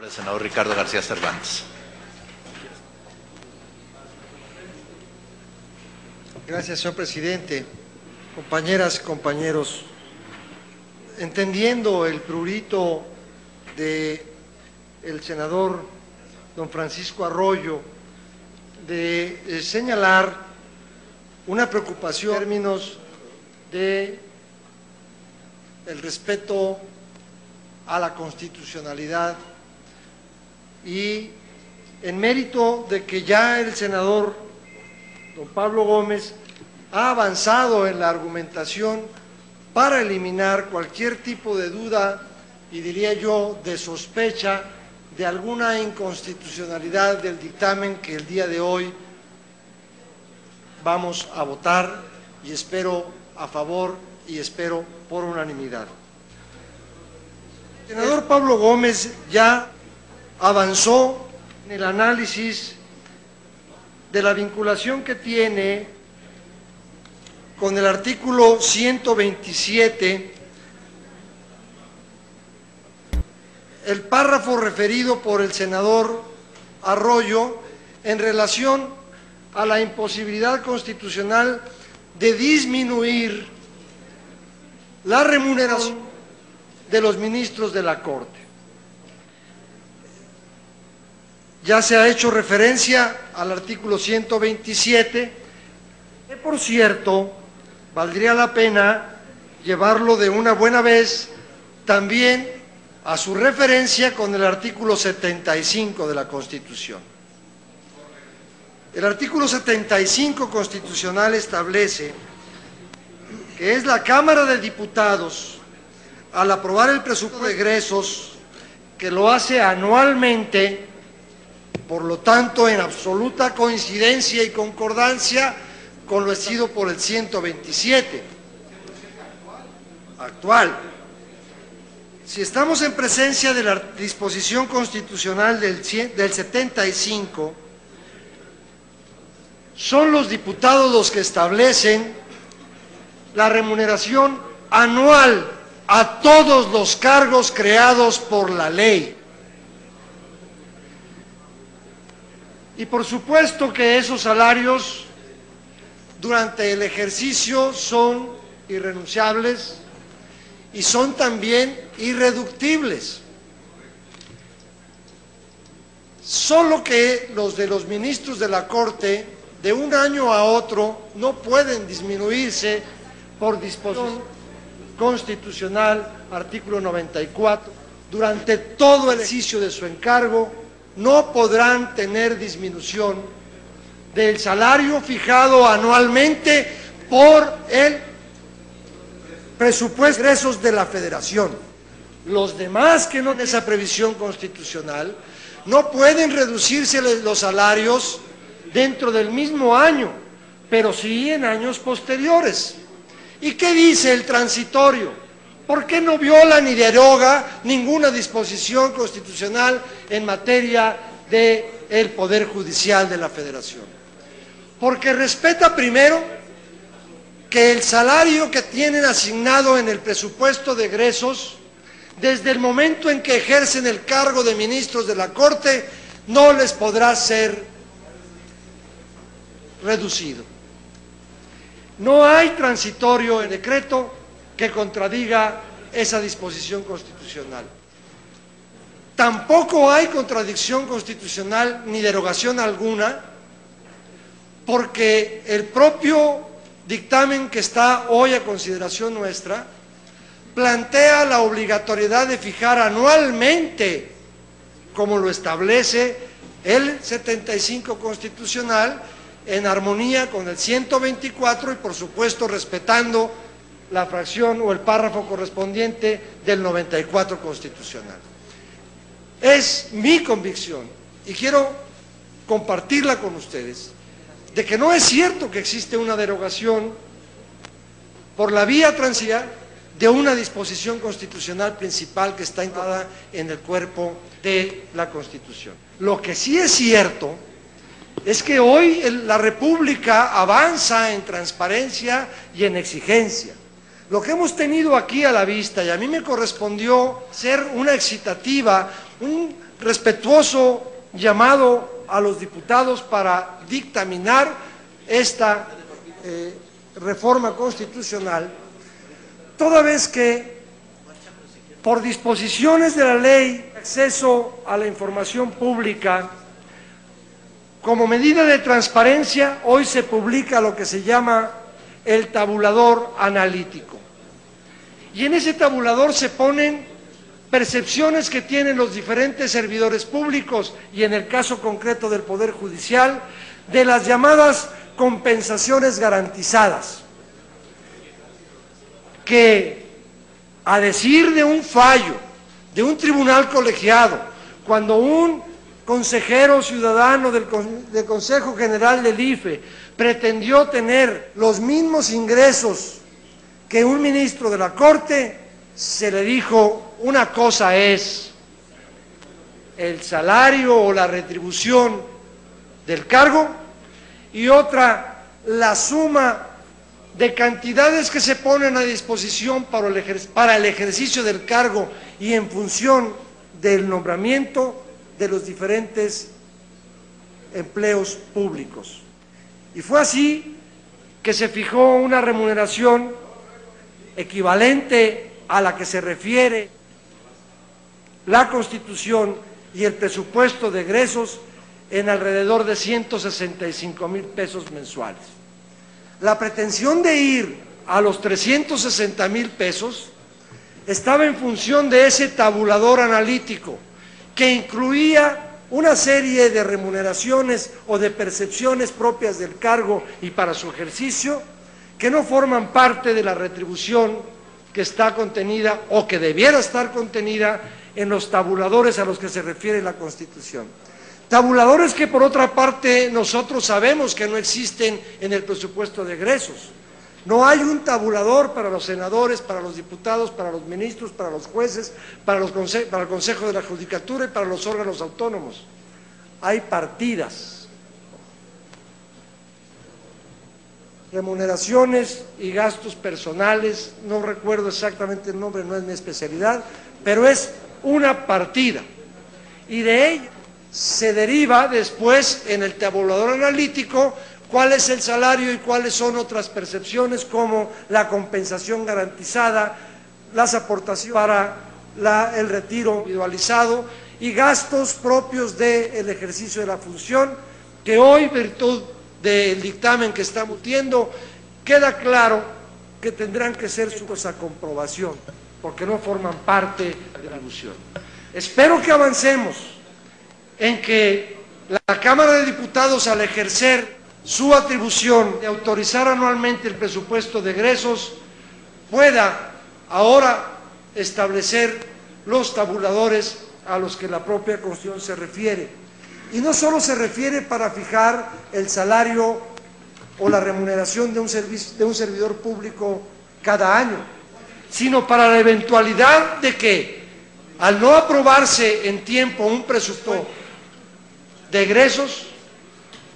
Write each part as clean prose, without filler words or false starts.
El senador Ricardo García Cervantes. Gracias, señor presidente. Compañeras, compañeros, entendiendo el prurito del senador don Francisco Arroyo de señalar una preocupación en términos de el respeto a la constitucionalidad y en mérito de que ya el senador don Pablo Gómez ha avanzado en la argumentación para eliminar cualquier tipo de duda y diría yo de sospecha de alguna inconstitucionalidad del dictamen que el día de hoy vamos a votar y espero a favor y espero por unanimidad. El senador Pablo Gómez ya avanzó en el análisis de la vinculación que tiene con el artículo 127, el párrafo referido por el senador Arroyo en relación a la imposibilidad constitucional de disminuir la remuneración de los ministros de la Corte. Ya se ha hecho referencia al artículo 127, que por cierto, valdría la pena llevarlo de una buena vez también a su referencia con el artículo 75 de la Constitución. El artículo 75 constitucional establece que es la Cámara de Diputados, al aprobar el presupuesto de egresos, que lo hace anualmente, por lo tanto en absoluta coincidencia y concordancia con lo establecido por el 127 actual. Si estamos en presencia de la disposición constitucional del 75, son los diputados los que establecen la remuneración anual a todos los cargos creados por la ley. Y por supuesto que esos salarios durante el ejercicio son irrenunciables y son también irreductibles. Solo que los de los ministros de la Corte, de un año a otro, no pueden disminuirse por disposición constitucional, artículo 94. Durante todo el ejercicio de su encargo, no podrán tener disminución del salario fijado anualmente por el presupuesto de egresos de la Federación. Los demás que no tienen esa previsión constitucional no pueden reducirse los salarios dentro del mismo año, pero sí en años posteriores. ¿Y qué dice el transitorio? ¿Por qué no viola ni deroga ninguna disposición constitucional en materia del Poder Judicial de la Federación? Porque respeta primero que el salario que tienen asignado en el presupuesto de egresos, desde el momento en que ejercen el cargo de ministros de la Corte, no les podrá ser reducido. No hay transitorio en decreto que contradiga esa disposición constitucional. Tampoco hay contradicción constitucional ni derogación alguna, porque el propio dictamen que está hoy a consideración nuestra plantea la obligatoriedad de fijar anualmente, como lo establece el 75 constitucional, en armonía con el 124 y por supuesto respetando la fracción o el párrafo correspondiente del 94 constitucional. Es mi convicción y quiero compartirla con ustedes, de que no es cierto que existe una derogación por la vía transitoria de una disposición constitucional principal que está integrada en el cuerpo de la Constitución. Lo que sí es cierto es que hoy la República avanza en transparencia y en exigencia. Lo que hemos tenido aquí a la vista, y a mí me correspondió ser una excitativa, un respetuoso llamado a los diputados para dictaminar esta reforma constitucional, toda vez que por disposiciones de la ley de acceso a la información pública, como medida de transparencia, hoy se publica lo que se llama el tabulador analítico. Y en ese tabulador se ponen percepciones que tienen los diferentes servidores públicos y en el caso concreto del Poder Judicial, de las llamadas compensaciones garantizadas, que a decir de un fallo de un tribunal colegiado, cuando un consejero ciudadano del Consejo General del IFE pretendió tener los mismos ingresos que un ministro de la Corte, se le dijo: una cosa es el salario o la retribución del cargo y otra la suma de cantidades que se ponen a disposición para el ejercicio del cargo y en función del nombramiento de los diferentes empleos públicos. Y fue así que se fijó una remuneración equivalente a la que se refiere la Constitución y el presupuesto de egresos en alrededor de 165,000 pesos mensuales. La pretensión de ir a los 360,000 pesos estaba en función de ese tabulador analítico que incluía una serie de remuneraciones o de percepciones propias del cargo y para su ejercicio que no forman parte de la retribución que está contenida o que debiera estar contenida en los tabuladores a los que se refiere la Constitución. Tabuladores que por otra parte nosotros sabemos que no existen en el presupuesto de egresos. No hay un tabulador para los senadores, para los diputados, para los ministros, para los jueces, para el Consejo de la Judicatura y para los órganos autónomos. Hay partidas, remuneraciones y gastos personales, no recuerdo exactamente el nombre, no es mi especialidad, pero es una partida. Y de ella se deriva después en el tabulador analítico cuál es el salario y cuáles son otras percepciones como la compensación garantizada, las aportaciones para el retiro individualizado y gastos propios del ejercicio de la función, que hoy, virtud del dictamen que estamos viendo, queda claro que tendrán que ser sujetos a comprobación, porque no forman parte de la atribución. Espero que avancemos en que la Cámara de Diputados, al ejercer su atribución de autorizar anualmente el presupuesto de egresos, pueda ahora establecer los tabuladores a los que la propia Constitución se refiere. Y no solo se refiere para fijar el salario o la remuneración de un servidor público cada año, sino para la eventualidad de que, al no aprobarse en tiempo un presupuesto de egresos,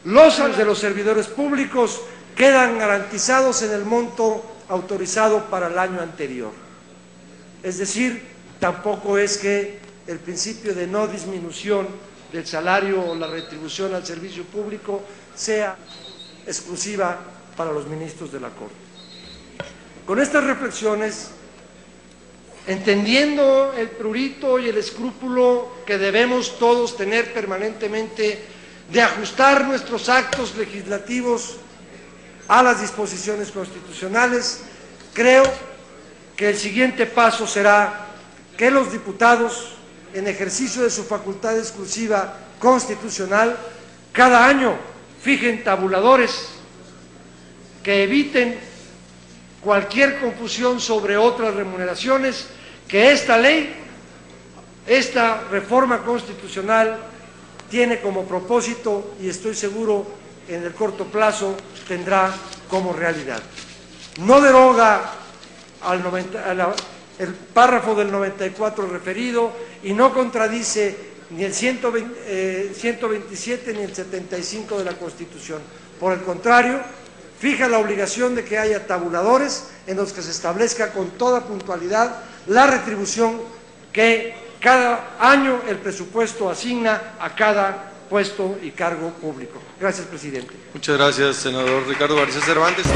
los salarios de los servidores públicos quedan garantizados en el monto autorizado para el año anterior. Es decir, tampoco es que el principio de no disminución del salario o la retribución al servicio público sea exclusiva para los ministros de la Corte. Con estas reflexiones, entendiendo el prurito y el escrúpulo que debemos todos tener permanentemente de ajustar nuestros actos legislativos a las disposiciones constitucionales, creo que el siguiente paso será que los diputados, en ejercicio de su facultad exclusiva constitucional, cada año fijen tabuladores que eviten cualquier confusión sobre otras remuneraciones, que esta ley, esta reforma constitucional tiene como propósito, y estoy seguro en el corto plazo tendrá como realidad. No deroga el párrafo del 94 referido y no contradice ni el 127 ni el 75 de la Constitución. Por el contrario, fija la obligación de que haya tabuladores en los que se establezca con toda puntualidad la retribución que cada año el presupuesto asigna a cada puesto y cargo público. Gracias, presidente. Muchas gracias, senador Ricardo García Cervantes.